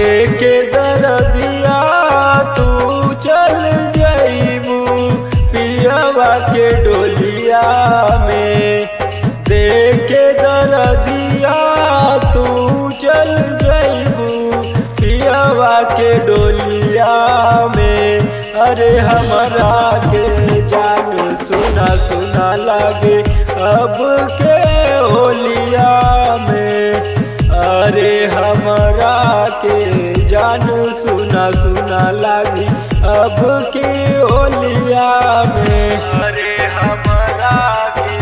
देखे दरदिया तू चल जाइबू पियवा के डोलिया में। देखे दरदिया तू चल जाइबू पियवा के डोलिया में। अरे हमरा के जान सुना सुना लागे अब के होलिया में। अरे हमरा के जान सुना सुना लागे अब के होलिया में। अरे हमरा के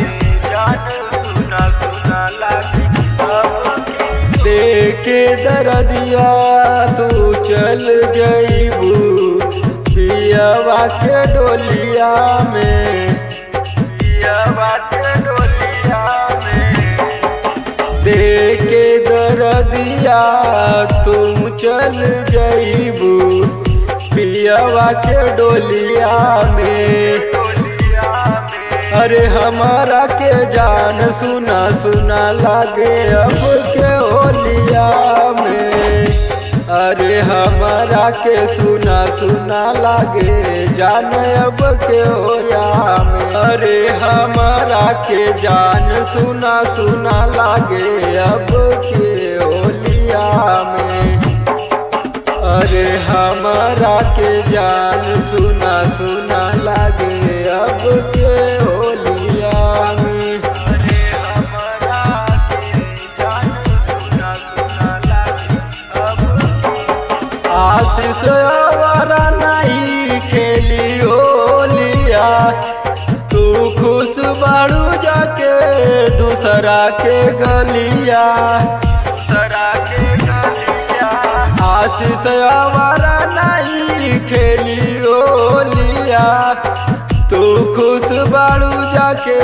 जान सुना सुना लागे अब के। देखे दरदिया तू चल जाइबू पियवा के डोलिया में। पियवा के डोलिया में। देखे दरदिया तुम चल जाइबू पियवा के डोलिया में। अरे हमारा के जान सुना सुना लागे अब के होलिया में। अरे हमारा के सुना सुना लागे जान अब के होलिया में। अरे हमारा के जान सुना सुना लागे अब के होलिया में। अरे हमारा के जान सुना सुना लागे अब के होलिया में। अरे हमारा के जान सुना सुना लागे अब। आशीष आवारा नहीं खेली होलिया तू खुश बाड़ू जाके दूसरा के गलिया। दूसरा के गलिया। आशीष आवारा नहीं खेली होलिया तू खुश बाड़ू जाके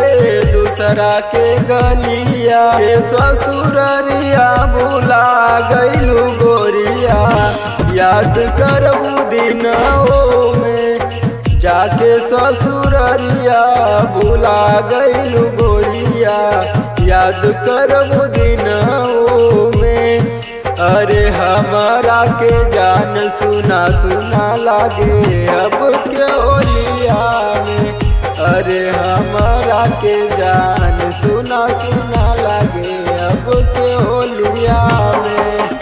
दूसरा के गलिया। के ससुररिया भुला गइलू गोरिया याद करबू दिनों में। जाके ससुररिया भुला गइलू गोरिया याद करबू दिनों में। अरे हमारा के जान सुना सुना लागे अब के होलिया में। अरे हमारा के जान सुना सुना लागे अब के होलिया में।